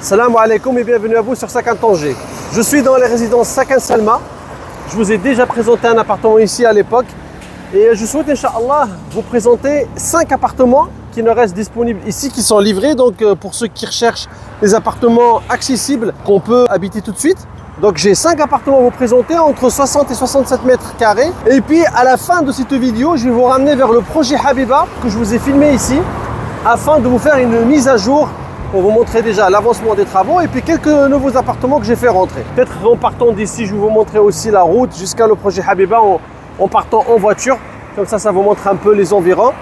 Salam alaikum et bienvenue à vous sur Sakan Tanger. Je suis dans les résidences Sakan Salma. Je vous ai déjà présenté un appartement ici à l'époque. Et je souhaite, Inch'Allah, vous présenter 5 appartements qui ne restent disponibles ici, qui sont livrés. Donc pour ceux qui recherchent des appartements accessibles qu'on peut habiter tout de suite. Donc j'ai 5 appartements à vous présenter entre 60 et 67 mètres carrés. Et puis à la fin de cette vidéo, je vais vous ramener vers le projet Habiba que je vous ai filmé ici, afin de vous faire une mise à jour pour vous montrer déjà l'avancement des travaux et puis quelques nouveaux appartements que j'ai fait rentrer. Peut-être en partant d'ici, je vais vous montrer aussi la route jusqu'à le projet Habiba en partant en voiture. Comme ça vous montre un peu les environs.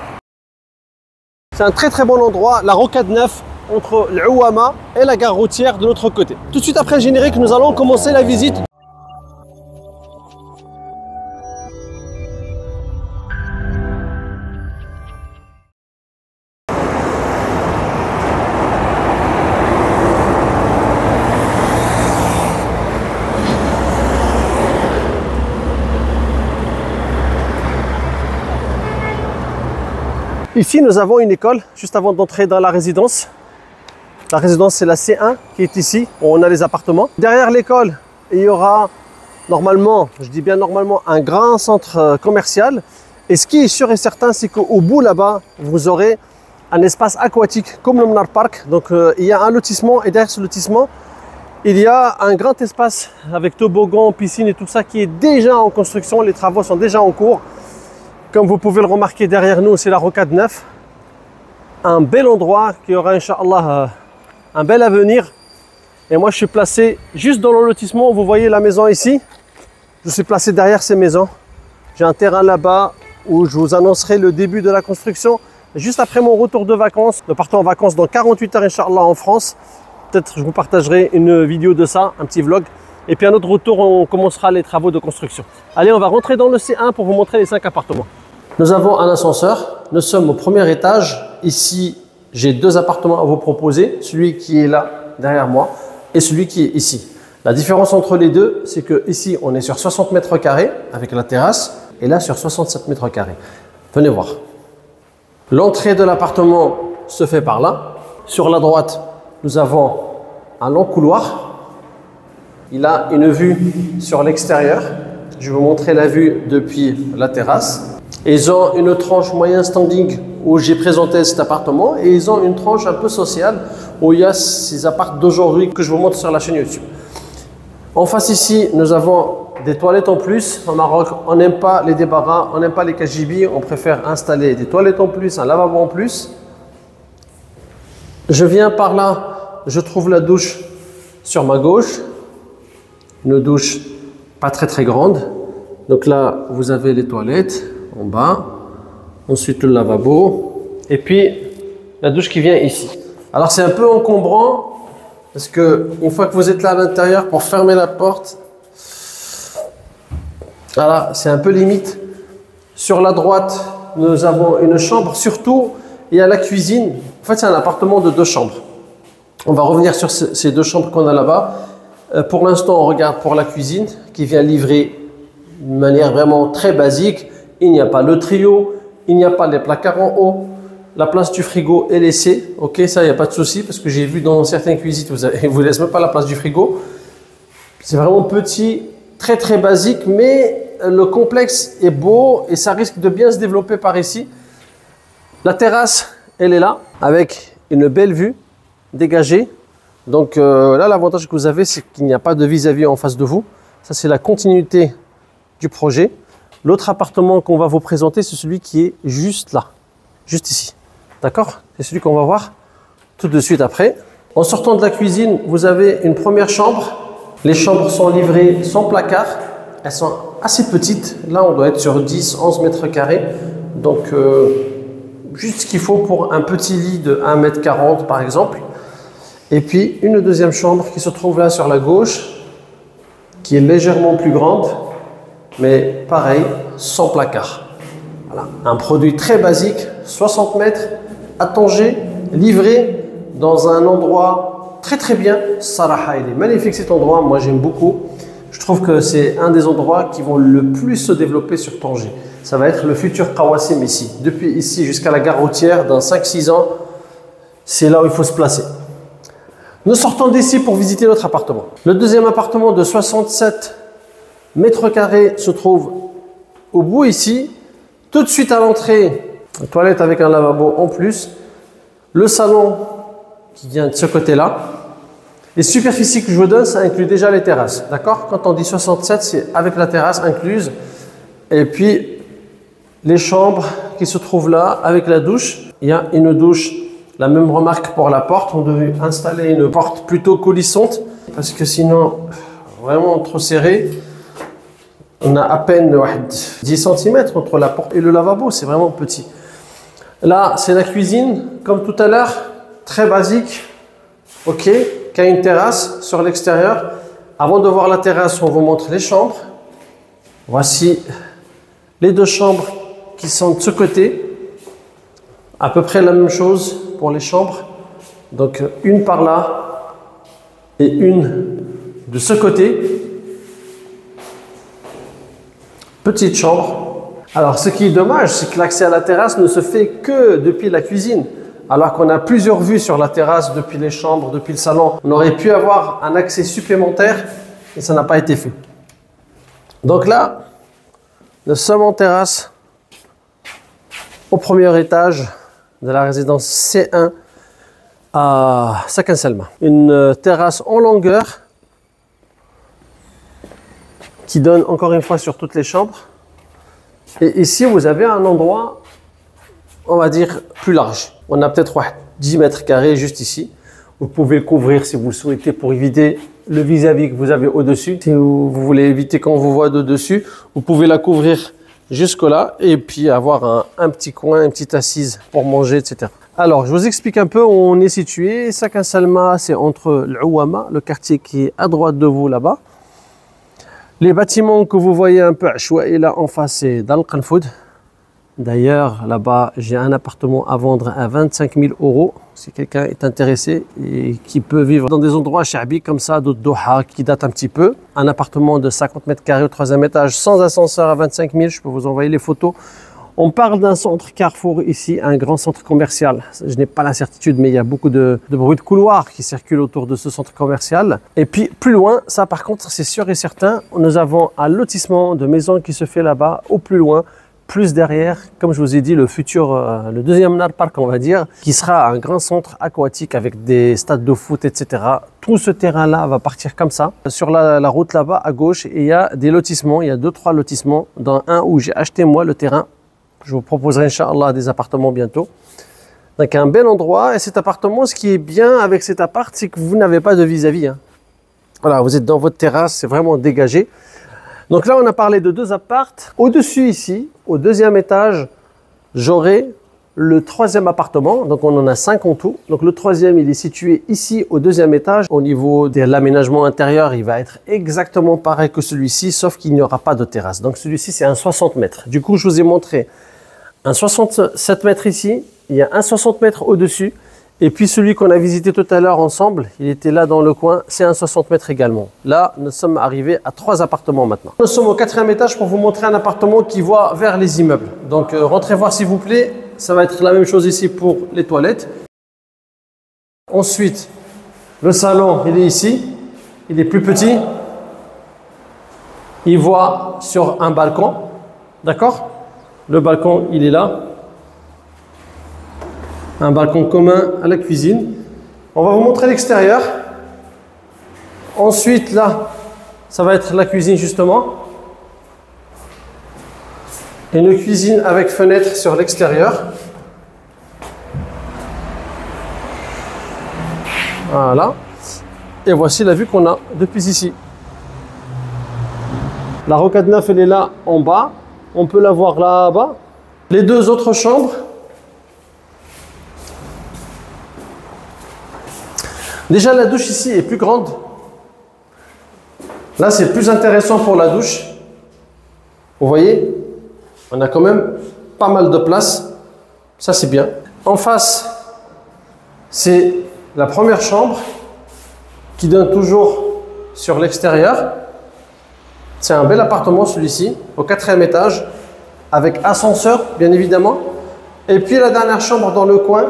C'est un très bon endroit, la rocade 9 entre l'Ouama et la gare routière de l'autre côté. Tout de suite après le générique, nous allons commencer la visite. Ici, nous avons une école juste avant d'entrer dans la résidence. La résidence, c'est la C1 qui est ici, où on a les appartements. Derrière l'école, il y aura normalement, je dis bien normalement, un grand centre commercial. Et ce qui est sûr et certain, c'est qu'au bout là-bas, vous aurez un espace aquatique comme le Mnar Park. Donc, il y a un lotissement et derrière ce lotissement, il y a un grand espace avec toboggan, piscine et tout ça qui est déjà en construction. Les travaux sont déjà en cours. Comme vous pouvez le remarquer derrière nous, c'est la rocade 9. Un bel endroit qui aura, Inch'Allah, un bel avenir. Et moi, je suis placé juste dans le lotissement. Vous voyez la maison ici. Je suis placé derrière ces maisons. J'ai un terrain là-bas où je vous annoncerai le début de la construction. Juste après mon retour de vacances, nous partons en vacances dans 48 heures, Inch'Allah, en France. Peut-être je vous partagerai une vidéo de ça, un petit vlog. Et puis à notre retour, on commencera les travaux de construction. Allez, on va rentrer dans le C1 pour vous montrer les 5 appartements. Nous avons un ascenseur. Nous sommes au premier étage. Ici, j'ai 2 appartements à vous proposer. Celui qui est là, derrière moi, et celui qui est ici. La différence entre les deux, c'est que ici, on est sur 60 mètres carrés avec la terrasse. Et là, sur 67 mètres carrés. Venez voir. L'entrée de l'appartement se fait par là. Sur la droite, nous avons un long couloir. Il a une vue sur l'extérieur. Je vais vous montrer la vue depuis la terrasse. Ils ont une tranche moyen standing où j'ai présenté cet appartement et ils ont une tranche un peu sociale où il y a ces appartements d'aujourd'hui que je vous montre sur la chaîne YouTube. En face ici, nous avons des toilettes en plus. Au Maroc, on n'aime pas les débarras, on n'aime pas les KGB. On préfère installer des toilettes en plus, un lavabo en plus. Je viens par là, je trouve la douche sur ma gauche. Une douche pas très grande. Donc là, vous avez les toilettes en bas. Ensuite, le lavabo. Et puis, la douche qui vient ici. Alors, c'est un peu encombrant parce que une fois que vous êtes là à l'intérieur pour fermer la porte, voilà, c'est un peu limite. Sur la droite, nous avons une chambre. Surtout, il y a la cuisine. En fait, c'est un appartement de 2 chambres. On va revenir sur ces 2 chambres qu'on a là-bas. Pour l'instant, on regarde pour la cuisine qui vient livrer de manière vraiment très basique. Il n'y a pas le trio, il n'y a pas les placards en haut. La place du frigo est laissée. Ok, ça, il n'y a pas de souci parce que j'ai vu dans certaines cuisines, ils ne vous laissent même pas la place du frigo. C'est vraiment petit, très basique, mais le complexe est beau et ça risque de bien se développer par ici. La terrasse, elle est là avec une belle vue dégagée. Donc là, l'avantage que vous avez, c'est qu'il n'y a pas de vis-à-vis en face de vous. Ça, c'est la continuité du projet. L'autre appartement qu'on va vous présenter, c'est celui qui est juste là, juste ici. D'accord? C'est celui qu'on va voir tout de suite après. En sortant de la cuisine, vous avez une première chambre. Les chambres sont livrées sans placard. Elles sont assez petites. Là, on doit être sur 10-11 mètres carrés. Donc, juste ce qu'il faut pour un petit lit de 1,40 m par exemple. Et puis une deuxième chambre qui se trouve là sur la gauche, qui est légèrement plus grande, mais pareil, sans placard. Voilà, un produit très basique, 60 mètres, à Tanger, livré dans un endroit très bien. Saraha, il est magnifique cet endroit, moi j'aime beaucoup. Je trouve que c'est un des endroits qui vont le plus se développer sur Tanger. Ça va être le futur Qawasim ici. Depuis ici jusqu'à la gare routière, dans 5-6 ans, c'est là où il faut se placer. Nous sortons d'ici pour visiter notre appartement. Le deuxième appartement de 67 mètres carrés se trouve au bout ici. Tout de suite à l'entrée, une toilette avec un lavabo en plus. Le salon qui vient de ce côté-là. Les superficies que je vous donne, ça inclut déjà les terrasses. D'accord? Quand on dit 67, c'est avec la terrasse incluse. Et puis, les chambres qui se trouvent là, avec la douche. Il y a une douche. La même remarque pour la porte. On devait installer une porte plutôt coulissante. Parce que sinon, vraiment trop serré. On a à peine 10 cm entre la porte et le lavabo. C'est vraiment petit. Là, c'est la cuisine. Comme tout à l'heure, très basique. OK. Qui a une terrasse sur l'extérieur. Avant de voir la terrasse, on vous montre les chambres. Voici les deux chambres qui sont de ce côté. À peu près la même chose pour les chambres. Donc une par là et une de ce côté. Petite chambre. Alors ce qui est dommage, c'est que l'accès à la terrasse ne se fait que depuis la cuisine. Alors qu'on a plusieurs vues sur la terrasse depuis les chambres, depuis le salon. On aurait pu avoir un accès supplémentaire et ça n'a pas été fait. Donc là, nous sommes en terrasse au premier étage de la résidence C1 à Sakin Salma. Une terrasse en longueur qui donne encore une fois sur toutes les chambres. Et ici, vous avez un endroit, on va dire, plus large. On a peut-être 10 mètres carrés juste ici. Vous pouvez le couvrir si vous le souhaitez pour éviter le vis-à-vis que vous avez au-dessus. Si vous voulez éviter qu'on vous voit de dessus, vous pouvez la couvrir jusque là et puis avoir un petit coin, une petite assise pour manger, etc. Alors, je vous explique un peu où on est situé. Sakin Salma, c'est entre l'Ouama, le quartier qui est à droite de vous là-bas. Les bâtiments que vous voyez un peu et là en face, c'est Dal Qanfoud. D'ailleurs, là-bas, j'ai un appartement à vendre à 25 000 €. Si quelqu'un est intéressé et qui peut vivre dans des endroits chabi comme ça, de Doha, qui datent un petit peu. Un appartement de 50 mètres carrés au 3e étage, sans ascenseur à 25 000. Je peux vous envoyer les photos. On parle d'un centre Carrefour ici, un grand centre commercial. Je n'ai pas la certitude, mais il y a beaucoup de bruit de couloir qui circule autour de ce centre commercial. Et puis, plus loin, ça par contre, c'est sûr et certain, nous avons un lotissement de maisons qui se fait là-bas, au plus loin. Plus derrière, comme je vous ai dit, le futur, le deuxième Nar Park, on va dire, qui sera un grand centre aquatique avec des stades de foot, etc. Tout ce terrain-là va partir comme ça. Sur la route là-bas, à gauche, il y a des lotissements. Il y a 2-3 lotissements, dans un où j'ai acheté moi le terrain. Je vous proposerai, Inch'Allah, des appartements bientôt. Donc, un bel endroit. Et cet appartement, ce qui est bien avec cet appart, c'est que vous n'avez pas de vis-à-vis. Voilà, vous êtes dans votre terrasse, c'est vraiment dégagé. Donc là, on a parlé de 2 appartes. Au-dessus ici, au 2e étage, j'aurai le 3e appartement. Donc on en a 5 en tout. Donc le 3e, il est situé ici au 2e étage. Au niveau de l'aménagement intérieur, il va être exactement pareil que celui-ci, sauf qu'il n'y aura pas de terrasse. Donc celui-ci, c'est un 60 mètres. Du coup, je vous ai montré un 67 mètres ici. Il y a un 60 mètres au-dessus. Et puis celui qu'on a visité tout à l'heure ensemble, il était là dans le coin, c'est un 60 mètres également. Là, nous sommes arrivés à 3 appartements maintenant. Nous sommes au 4e étage pour vous montrer un appartement qui voit vers les immeubles. Donc rentrez voir s'il vous plaît, ça va être la même chose ici pour les toilettes. Ensuite, le salon, il est ici, il est plus petit. Il voit sur un balcon, d'accord? Le balcon, il est là. Un balcon commun à la cuisine. On va vous montrer l'extérieur. Ensuite, là, ça va être la cuisine justement. Et une cuisine avec fenêtre sur l'extérieur. Voilà. Et voici la vue qu'on a depuis ici. La rocade 9, elle est là en bas. On peut la voir là-bas. Les 2 autres chambres. Déjà, la douche ici est plus grande. Là, c'est plus intéressant pour la douche. Vous voyez, on a quand même pas mal de place. Ça, c'est bien. En face, c'est la première chambre qui donne toujours sur l'extérieur. C'est un bel appartement, celui-ci, au 4e étage, avec ascenseur, bien évidemment. Et puis, la dernière chambre dans le coin.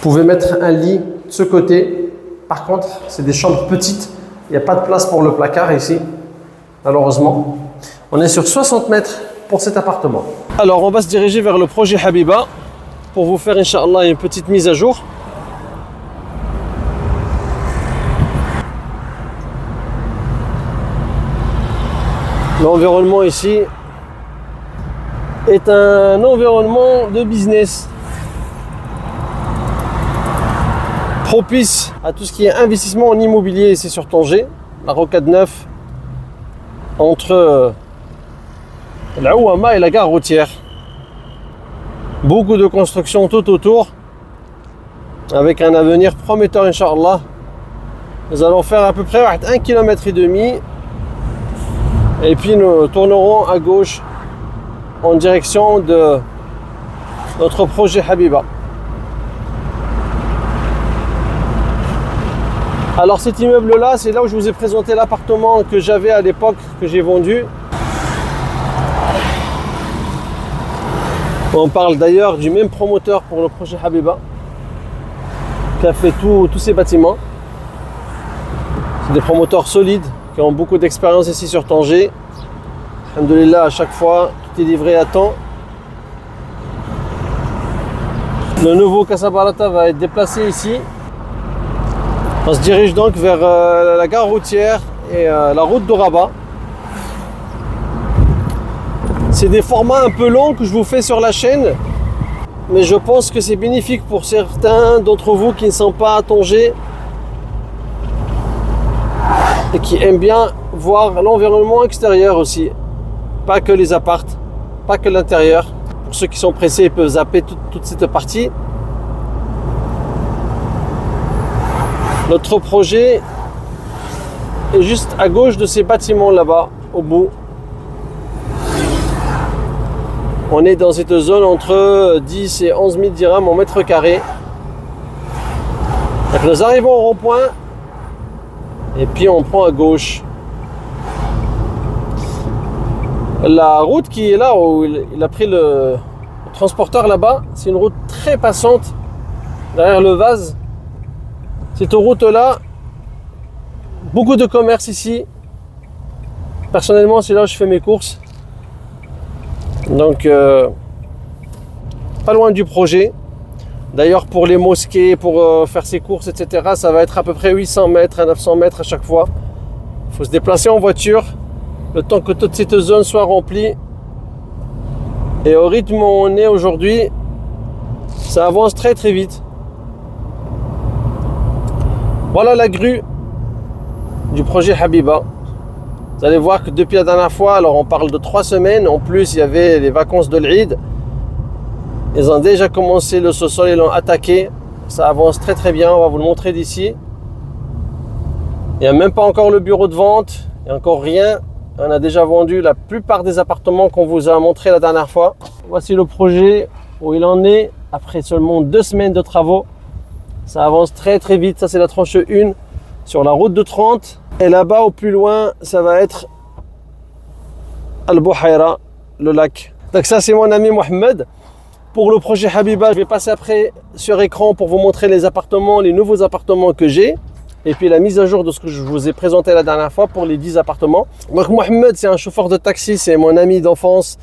pouvez mettre un lit de ce côté. Par contre, c'est des chambres petites. Il n'y a pas de place pour le placard ici, malheureusement. On est sur 60 mètres pour cet appartement. Alors, on va se diriger vers le projet Habiba pour vous faire, Inch'Allah, une petite mise à jour. L'environnement ici est un environnement de business propice à tout ce qui est investissement en immobilier ici sur Tanger, la rocade 9 entre l'Ouama et la gare routière. Beaucoup de constructions tout autour avec un avenir prometteur, Inch'Allah. Nous allons faire à peu près 1,5 km et puis nous tournerons à gauche en direction de notre projet Habiba. Alors cet immeuble là, c'est là où je vous ai présenté l'appartement que j'avais à l'époque, que j'ai vendu. On parle d'ailleurs du même promoteur pour le projet Habiba qui a fait tous ces bâtiments. C'est des promoteurs solides qui ont beaucoup d'expérience ici sur Tanger. Alhamdoulilah, à chaque fois, tout est livré à temps. Le nouveau Casa Barata va être déplacé ici. On se dirige donc vers la gare routière et la route de Rabat. C'est des formats un peu longs que je vous fais sur la chaîne, mais je pense que c'est bénéfique pour certains d'entre vous qui ne sont pas à Tanger et qui aiment bien voir l'environnement extérieur aussi, pas que les appartes, pas que l'intérieur. Pour ceux qui sont pressés, ils peuvent zapper toute cette partie. Notre projet est juste à gauche de ces bâtiments là-bas, au bout. On est dans cette zone entre 10 et 11 000 dirhams au mètre carré. Donc nous arrivons au rond-point et puis on prend à gauche. La route qui est là où il a pris le transporteur là-bas, c'est une route très passante derrière le vase. Cette route-là, beaucoup de commerce ici. Personnellement, c'est là où je fais mes courses. Donc, pas loin du projet. D'ailleurs, pour les mosquées, pour faire ses courses, etc., ça va être à peu près 800 mètres à 900 mètres à chaque fois. Il faut se déplacer en voiture, le temps que toute cette zone soit remplie. Et au rythme où on est aujourd'hui, ça avance très très vite. Voilà la grue du projet Habiba. Vous allez voir que depuis la dernière fois, alors on parle de 3 semaines, en plus il y avait les vacances de l'Eid. Ils ont déjà commencé le sous-sol, ils l'ont attaqué. Ça avance très très bien, on va vous le montrer d'ici. Il n'y a même pas encore le bureau de vente, il n'y a encore rien. On a déjà vendu la plupart des appartements qu'on vous a montré la dernière fois. Voici le projet où il en est après seulement 2 semaines de travaux. Ça avance très très vite. Ça c'est la tranche 1 sur la route de 30. Et là-bas au plus loin, ça va être Al-Bouhaïra, le lac. Donc ça c'est mon ami Mohamed. Pour le projet Habiba, je vais passer après sur écran pour vous montrer les appartements, les nouveaux appartements que j'ai. Et puis la mise à jour de ce que je vous ai présenté la dernière fois pour les 10 appartements. Donc Mohamed, c'est un chauffeur de taxi, c'est mon ami d'enfance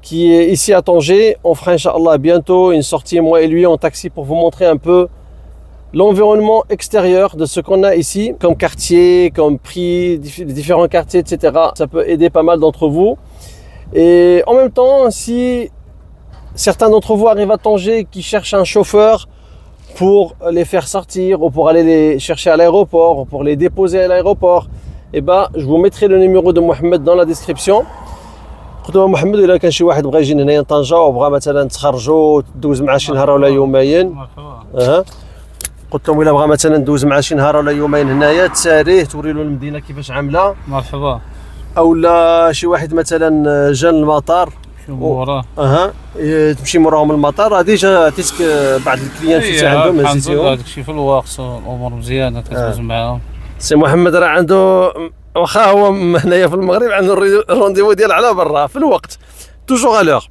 qui est ici à Tanger. On fera Inch'Allah bientôt une sortie, moi et lui, en taxi pour vous montrer un peu l'environnement extérieur de ce qu'on a ici, comme quartier, comme prix, différents quartiers, etc. Ça peut aider pas mal d'entre vous. Et en même temps, si certains d'entre vous arrivent à Tanger qui cherchent un chauffeur pour les faire sortir ou pour aller les chercher à l'aéroport ou pour les déposer à l'aéroport, et ben je vous mettrai le numéro de Mohamed dans la description. قلت له محمد الا كان شي واحد بغى يجي هنايا طنجه وبغى مثلا تخرجوا تدوز معاه شي نهار ولا يومين قلت لهم الا بغى مثلا ندوز معاه شي نهار ولا يومين هنايا تساريه توري له المدينه كيفاش عامله مرحبا او لا شي واحد مثلا جا للمطار وراه تمشي موراهم المطار ديجا عطيتك بعض الكليانت اللي عندهم هزيتيهم هذاك الشيء في الوقت الامور مزيانه كتدوز معاهم. سي محمد راه عنده واخا هو هنايا في المغرب عنده الرونديفو ديال على برا في الوقت توجور على لور.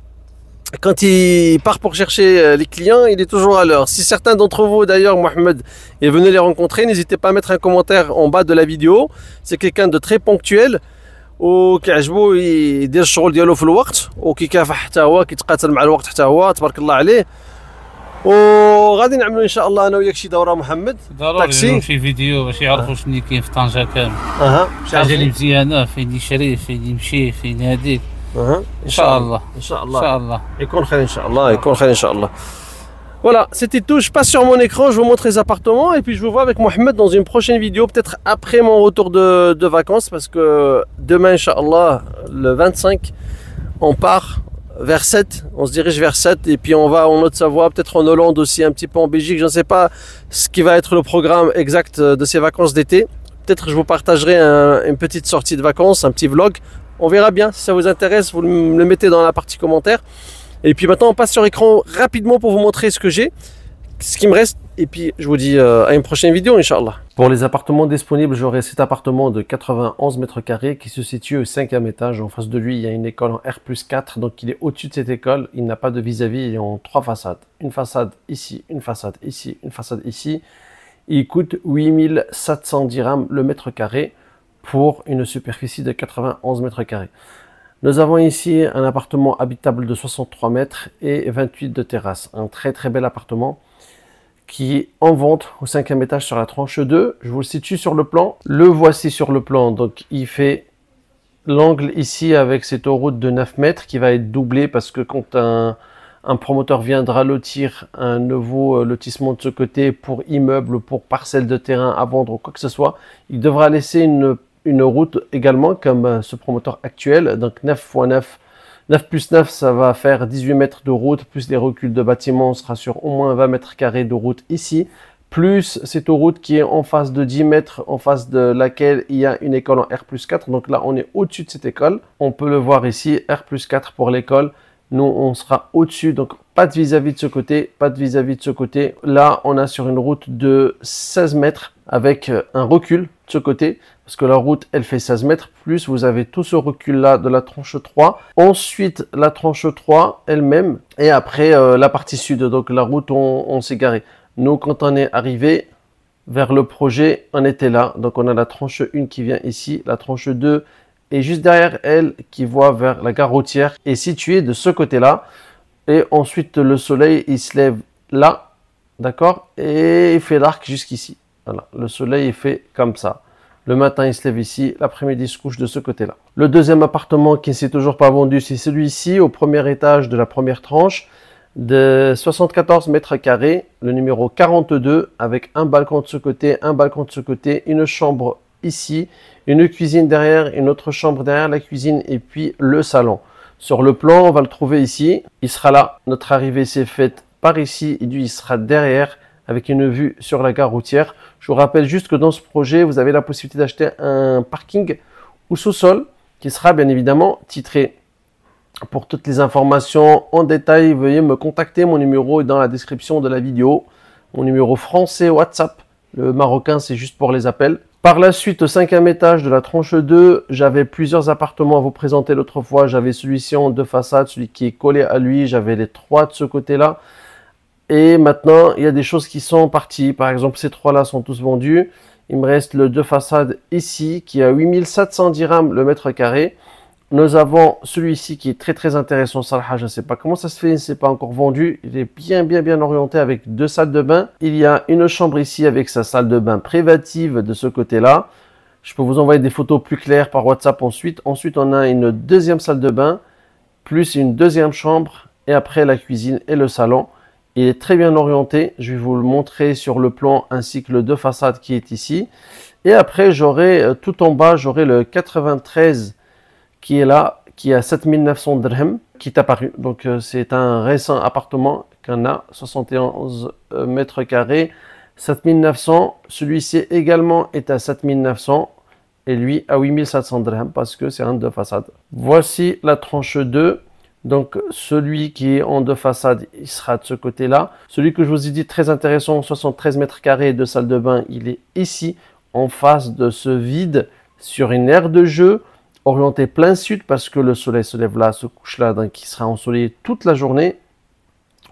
quand il part pour chercher les clients, il est toujours à l'heure. Si certains d'entre vous, d'ailleurs, Mohamed, et venez les rencontrer, n'hésitez pas à mettre un commentaire en bas de la vidéo. C'est quelqu'un de très ponctuel. وكيعجبو يدير الشغل ديالو في الوقت وكيكافح حتى هو كيتقاتل مع الوقت حتى هو تبارك الله عليه. وغادي نعملوا ان شاء الله انا وياك شي دوره محمد ضروري شي فيديو باش يعرفوا شنو كاين في طنجة كامل. شي حاجه اللي مزيانه فين يشري فين يمشي فين هذيك. ان شاء الله ان شاء الله ان شاء الله يكون خير ان شاء الله يكون خير ان شاء الله. Voilà, c'était tout. Je passe sur mon écran, je vous montre les appartements et puis je vous vois avec Mohamed dans une prochaine vidéo, peut-être après mon retour de vacances, parce que demain, Inch'Allah, le 25, on part vers 7, on se dirige vers 7 et puis on va en Haute-Savoie, peut-être en Hollande aussi, un petit peu en Belgique. Je ne sais pas ce qui va être le programme exact de ces vacances d'été. Peut-être je vous partagerai une petite sortie de vacances, un petit vlog. On verra bien. Si ça vous intéresse, vous me le mettez dans la partie commentaire. Et puis maintenant, on passe sur écran rapidement pour vous montrer ce que j'ai, ce qui me reste. Et puis, je vous dis à une prochaine vidéo, Inch'Allah. Pour les appartements disponibles, j'aurai cet appartement de 91 mètres carrés qui se situe au 5e étage. En face de lui, il y a une école en R+4. Donc, il est au-dessus de cette école. Il n'a pas de vis-à-vis. Il est en 3 façades. Une façade ici, une façade ici, une façade ici. Il coûte 8700 dirhams le mètre carré pour une superficie de 91 mètres carrés. Nous avons ici un appartement habitable de 63 mètres et 28 de terrasse. Un très très bel appartement qui est en vente au 5e étage sur la tranche 2. Je vous le situe sur le plan. Le voici sur le plan. Donc il fait l'angle ici avec cette autoroute de 9 mètres qui va être doublée parce que quand un promoteur viendra lotir un nouveau lotissement de ce côté pour immeuble, pour parcelle de terrain à vendre ou quoi que ce soit, il devra laisser une route également comme ce promoteur actuel, donc 9 x 9, 9 plus 9 ça va faire 18 mètres de route, plus les reculs de bâtiments, on sera sur au moins 20 mètres carrés de route ici, plus cette route qui est en face de 10 mètres, en face de laquelle il y a une école en R+4, donc là on est au-dessus de cette école, on peut le voir ici, R+4 pour l'école, nous on sera au-dessus, donc pas de vis-à-vis de ce côté, pas de vis-à-vis de ce côté, là on a sur une route de 16 mètres avec un recul de ce côté, parce que la route elle fait 16 mètres, plus vous avez tout ce recul là de la tranche 3, ensuite la tranche 3 elle-même, et après la partie sud, donc la route on s'est garé. Nous quand on est arrivé vers le projet, on était là, donc on a la tranche 1 qui vient ici, la tranche 2 et juste derrière elle qui voit vers la gare routière est située de ce côté là, et ensuite le soleil il se lève là, d'accord, et il fait l'arc jusqu'ici. Voilà, le soleil est fait comme ça. Le matin, il se lève ici, l'après-midi, il se couche de ce côté-là. Le deuxième appartement qui ne s'est toujours pas vendu, c'est celui-ci, au premier étage de la première tranche, de 74 mètres carrés, le numéro 42, avec un balcon de ce côté, un balcon de ce côté, une chambre ici, une cuisine derrière, une autre chambre derrière la cuisine, et puis le salon. Sur le plan, on va le trouver ici. Il sera là. Notre arrivée s'est faite par ici, et lui, il sera derrière, avec une vue sur la gare routière. Je vous rappelle juste que dans ce projet, vous avez la possibilité d'acheter un parking au sous-sol qui sera bien évidemment titré. Pour toutes les informations en détail, veuillez me contacter. Mon numéro est dans la description de la vidéo. Mon numéro français WhatsApp. Le marocain, c'est juste pour les appels. Par la suite, au 5e étage de la tranche 2, j'avais plusieurs appartements à vous présenter l'autre fois. J'avais celui-ci en 2 façades, celui qui est collé à lui. J'avais les 3 de ce côté-là. Et maintenant, il y a des choses qui sont parties. Par exemple, ces 3-là sont tous vendus. Il me reste le 2 façades ici, qui est à 8700 dirhams le mètre carré. Nous avons celui-ci qui est très très intéressant. Sarah, je ne sais pas comment ça se fait, c'est pas encore vendu. Il est bien orienté avec 2 salles de bain. Il y a une chambre ici avec sa salle de bain privative de ce côté-là. Je peux vous envoyer des photos plus claires par WhatsApp ensuite. Ensuite, on a une deuxième salle de bain, plus une deuxième chambre, et après la cuisine et le salon. Il est très bien orienté, je vais vous le montrer sur le plan ainsi que le 2 façades qui est ici. Et après, j'aurai tout en bas, j'aurai le 93 qui est là, qui est à 7900 dirhams, qui est apparu. Donc c'est un récent appartement qu'on a, 71 mètres carrés, 7900. Celui-ci également est à 7900 et lui à 8700 dirhams parce que c'est un 2 façades. Voici la tranche 2. Donc celui qui est en 2 façades, il sera de ce côté-là. Celui que je vous ai dit très intéressant, 73 mètres carrés et 2 salles de bain, il est ici, en face de ce vide, sur une aire de jeu, orienté plein sud parce que le soleil se lève là, se couche là, donc il sera ensoleillé toute la journée,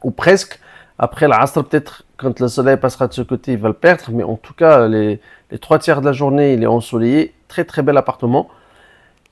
ou presque. Après l'Asr, peut-être quand le soleil passera de ce côté, il va le perdre, mais en tout cas, les 3/4 de la journée, il est ensoleillé. Très très bel appartement.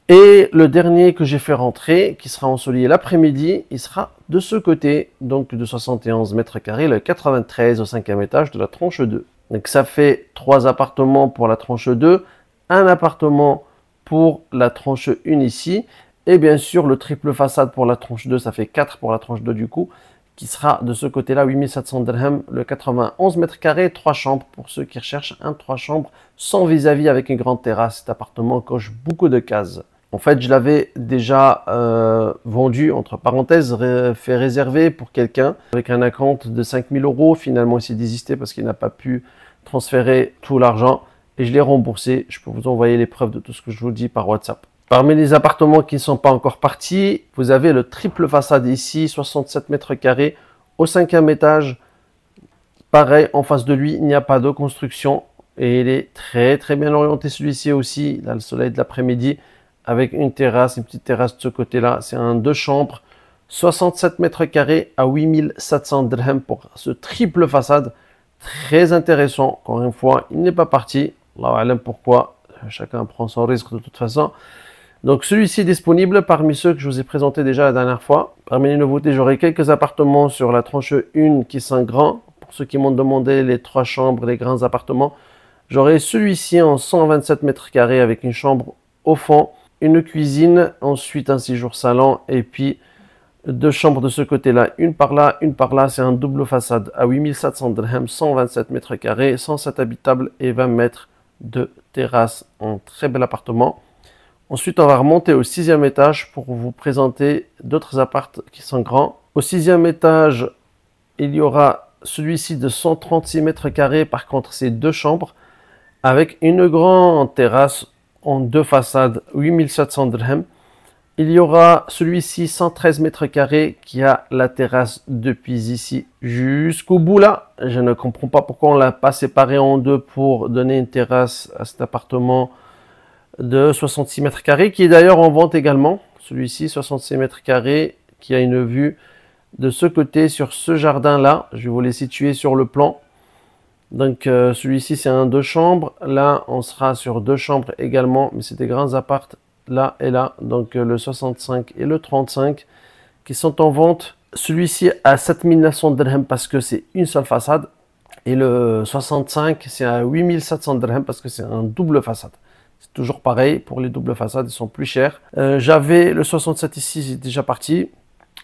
Et le dernier que j'ai fait rentrer, qui sera ensoleillé l'après-midi, il sera de ce côté, donc de 71 mètres carrés, le 93 au 5e étage de la tranche 2. Donc ça fait 3 appartements pour la tranche 2, un appartement pour la tranche 1 ici, et bien sûr le triple façade pour la tranche 2, ça fait 4 pour la tranche 2 du coup, qui sera de ce côté-là, 8700 dirhams, le 91 mètres carrés, 3 chambres pour ceux qui recherchent un 3 chambres sans vis-à-vis avec une grande terrasse. Cet appartement coche beaucoup de cases. En fait, je l'avais déjà vendu, entre parenthèses, fait réserver pour quelqu'un avec un acompte de 5000 €. Finalement, il s'est désisté parce qu'il n'a pas pu transférer tout l'argent et je l'ai remboursé. Je peux vous envoyer les preuves de tout ce que je vous dis par WhatsApp. Parmi les appartements qui ne sont pas encore partis, vous avez le triple façade ici, 67 mètres carrés, au 5e étage. Pareil, en face de lui, il n'y a pas de construction et il est très très bien orienté celui-ci aussi. Il a le soleil de l'après-midi avec une terrasse, une petite terrasse de ce côté-là. C'est un 2 chambres, 67 mètres carrés à 8700 dirhams pour ce triple façade. Très intéressant. Encore une fois, il n'est pas parti. Allahu alam pourquoi. Chacun prend son risque de toute façon. Donc celui-ci est disponible parmi ceux que je vous ai présentés déjà la dernière fois. Parmi les nouveautés, j'aurai quelques appartements sur la tranche 1 qui sont grands. Pour ceux qui m'ont demandé les 3 chambres, les grands appartements. J'aurai celui-ci en 127 mètres carrés avec une chambre au fond, une cuisine, ensuite un séjour salon et puis 2 chambres de ce côté-là, une par là, une par là. C'est un double façade à 8700 dirhams, 127 mètres carrés, 107 habitables et 20 mètres de terrasse. Un très bel appartement. Ensuite, on va remonter au 6e étage pour vous présenter d'autres appartements qui sont grands. Au 6e étage, il y aura celui-ci de 136 mètres carrés. Par contre, c'est 2 chambres avec une grande terrasse en 2 façades, 8700 dirhams. Il y aura celui-ci 113 mètres carrés qui a la terrasse depuis ici jusqu'au bout là. Je ne comprends pas pourquoi on ne l'a pas séparé en deux pour donner une terrasse à cet appartement de 66 mètres carrés qui est d'ailleurs en vente également. Celui-ci 66 mètres carrés qui a une vue de ce côté sur ce jardin là. Je vais vous les situer sur le plan. Donc celui-ci c'est un 2 chambres. Là on sera sur 2 chambres également, mais c'est des grands apparts là et là. Donc le 65 et le 35 qui sont en vente. Celui-ci à 7900 dirhams parce que c'est une seule façade. Et le 65 c'est à 8700 dirhams parce que c'est un double façade. C'est toujours pareil, pour les doubles façades, ils sont plus chers. J'avais le 67 ici, c'est déjà parti.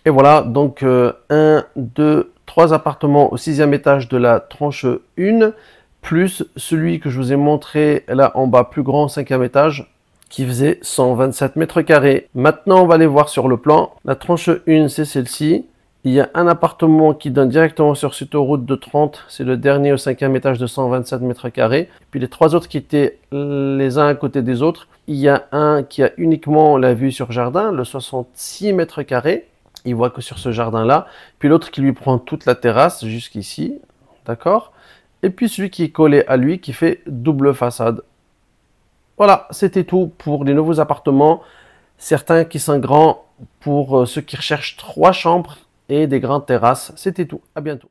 Et voilà, donc 1, 2, 3 appartements au 6e étage de la tranche 1, plus celui que je vous ai montré là en bas, plus grand, 5e étage, qui faisait 127 mètres carrés. Maintenant, on va aller voir sur le plan. La tranche 1, c'est celle-ci. Il y a un appartement qui donne directement sur cette route de 30. C'est le dernier au 5e étage de 127 mètres carrés. Puis les 3 autres qui étaient les uns à côté des autres. Il y a un qui a uniquement la vue sur jardin, le 66 mètres carrés. Il voit que sur ce jardin-là. Puis l'autre qui lui prend toute la terrasse jusqu'ici. D'accord? Et puis celui qui est collé à lui qui fait double façade. Voilà, c'était tout pour les nouveaux appartements. Certains qui sont grands pour ceux qui recherchent 3 chambres et des grandes terrasses. C'était tout. À bientôt.